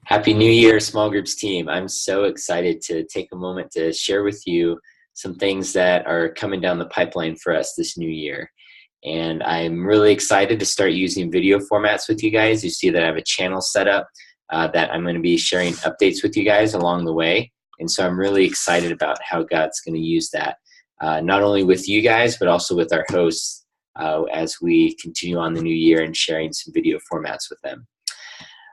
Happy New Year, small groups team. I'm so excited to take a moment to share with you some things that are coming down the pipeline for us this new year. And I'm really excited to start using video formats with you guys. You see that I have a channel set up that I'm going to be sharing updates with you guys along the way. And so I'm really excited about how God's going to use that, not only with you guys, but also with our hosts as we continue on the new year and sharing some video formats with them.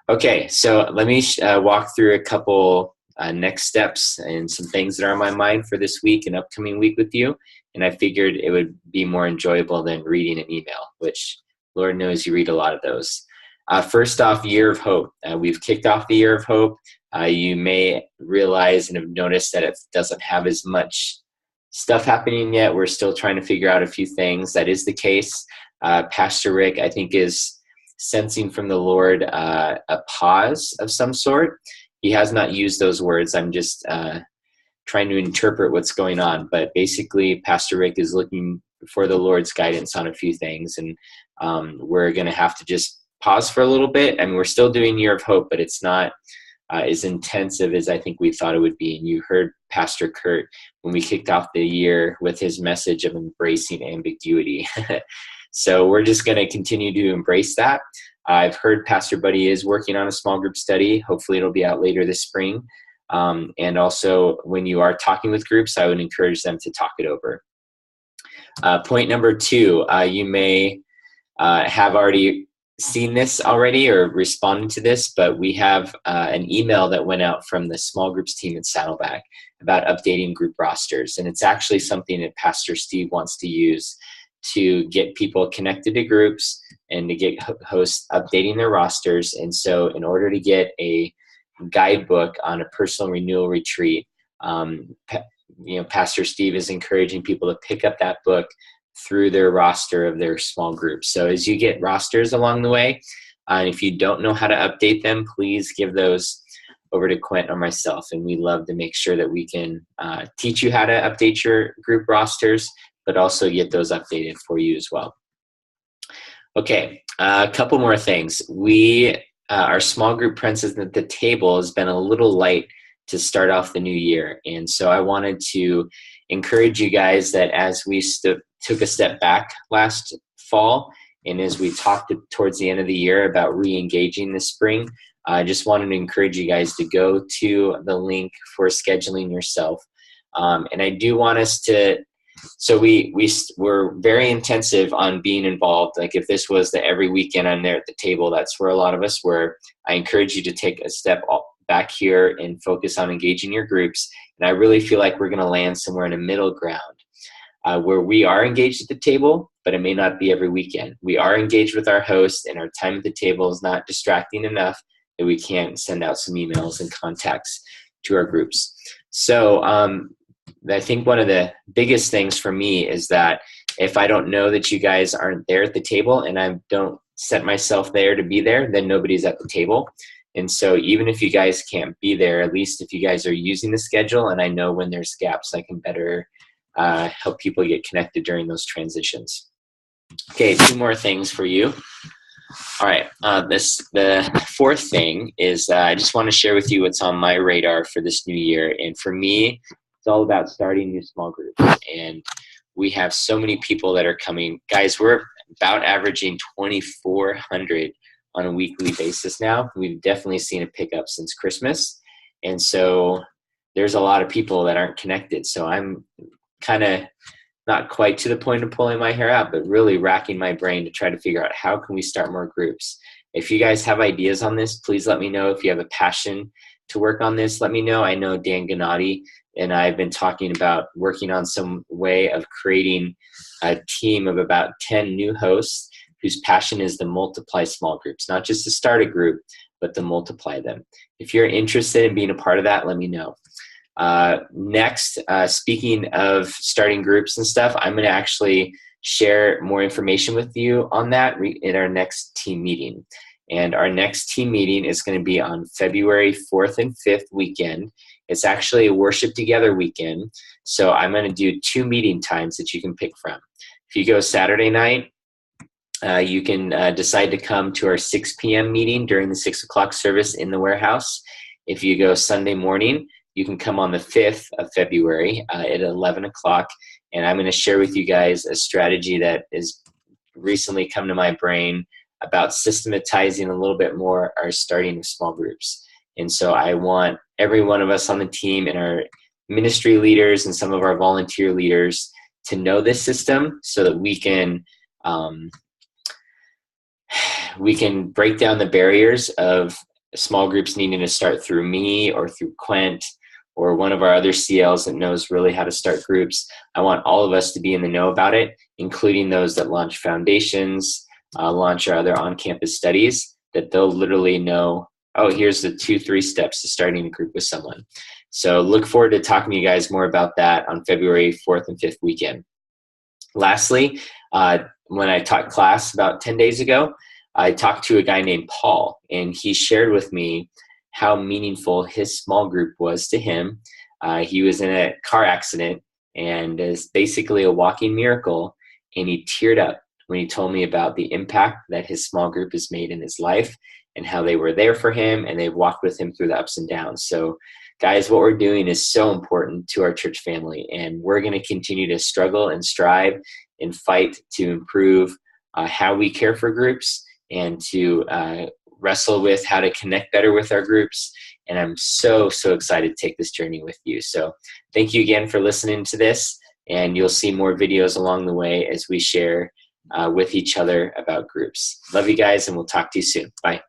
Okay, so let me walk through a couple next steps and some things that are on my mind for this week and upcoming week with you. And I figured it would be more enjoyable than reading an email, which Lord knows you read a lot of those. First off, Year of Hope. We've kicked off the Year of Hope. You may realize and have noticed that it doesn't have as much stuff happening yet. We're still trying to figure out a few things. That is the case. Pastor Rick, I think, is sensing from the Lord a pause of some sort. He has not used those words. I'm just trying to interpret what's going on. But basically, Pastor Rick is looking for the Lord's guidance on a few things. And we're going to have to just pause for a little bit. I mean, we're still doing Year of Hope, but it's not as intensive as I think we thought it would be. And you heard Pastor Kurt when we kicked off the year with his message of embracing ambiguity. So we're just going to continue to embrace that. I've heard Pastor Buddy is working on a small group study. Hopefully it'll be out later this spring. And also when you are talking with groups, I would encourage them to talk it over. Point number 2, you may have already seen this already or responded to this, but we have an email that went out from the small groups team at Saddleback about updating group rosters. And it's actually something that Pastor Steve wants to use to get people connected to groups and to get hosts updating their rosters. And so in order to get a guidebook on a personal renewal retreat, Pastor Steve is encouraging people to pick up that book through their roster of their small groups. So as you get rosters along the way, and if you don't know how to update them, please give those over to Quint or myself. And we love to make sure that we can teach you how to update your group rosters, but also get those updated for you as well. Okay, a couple more things. Our small group presence at the table has been a little light to start off the new year. And so I wanted to encourage you guys that as we took a step back last fall, and as we talked towards the end of the year about re-engaging this spring, I just wanted to encourage you guys to go to the link for scheduling yourself. And I do want us to, so we're very intensive on being involved. Like if this was the every weekend I'm there at the table, that's where a lot of us were. I encourage you to take a step back here and focus on engaging your groups. And I really feel like we're going to land somewhere in a middle ground where we are engaged at the table, but it may not be every weekend. We are engaged with our host, and our time at the table is not distracting enough that we can't send out some emails and contacts to our groups. So I think one of the biggest things for me is that if I don't know that you guys aren't there at the table and I don't set myself there to be there, then nobody's at the table. And so even if you guys can't be there, at least if you guys are using the schedule and I know when there's gaps, I can better help people get connected during those transitions. Okay, 2 more things for you. All right, the fourth thing is I just want to share with you what's on my radar for this new year. And for me, it's all about starting new small groups. And we have so many people that are coming. Guys, we're about averaging 2,400 on a weekly basis now. We've definitely seen a pickup since Christmas. And so there's a lot of people that aren't connected. So I'm kind of not quite to the point of pulling my hair out, but really racking my brain to try to figure out how can we start more groups. If you guys have ideas on this, please let me know. If you have a passion to work on this, let me know. I know Dan Gennady and I have been talking about working on some way of creating a team of about 10 new hosts whose passion is to multiply small groups, not just to start a group, but to multiply them. If you're interested in being a part of that, let me know. Next, speaking of starting groups and stuff, I'm going to actually share more information with you on that in our next team meeting. And our next team meeting is going to be on February 4th and 5th weekend. It's actually a worship together weekend. So I'm going to do 2 meeting times that you can pick from. If you go Saturday night, You can decide to come to our 6 p.m. meeting during the 6 o'clock service in the warehouse. If you go Sunday morning, you can come on the 5th of February at 11 o'clock. And I'm going to share with you guys a strategy that has recently come to my brain about systematizing a little bit more our starting of small groups. And so I want every one of us on the team and our ministry leaders and some of our volunteer leaders to know this system so that we can break down the barriers of small groups needing to start through me or through Quent or one of our other CLs that knows really how to start groups. I want all of us to be in the know about it, including those that launch foundations, launch our other on-campus studies, that they'll literally know, oh, here's the 2-3 steps to starting a group with someone. So look forward to talking to you guys more about that on February 4th and 5th weekend. Lastly, when I taught class about 10 days ago, I talked to a guy named Paul, and he shared with me how meaningful his small group was to him. He was in a car accident and is basically a walking miracle, and he teared up when he told me about the impact that his small group has made in his life and how they were there for him and they've walked with him through the ups and downs. So guys, what we're doing is so important to our church family, and we're going to continue to struggle and strive and fight to improve how we care for groups and to wrestle with how to connect better with our groups. And I'm so excited to take this journey with you. So thank you again for listening to this, and you'll see more videos along the way as we share with each other about groups. Love you guys, and we'll talk to you soon. Bye.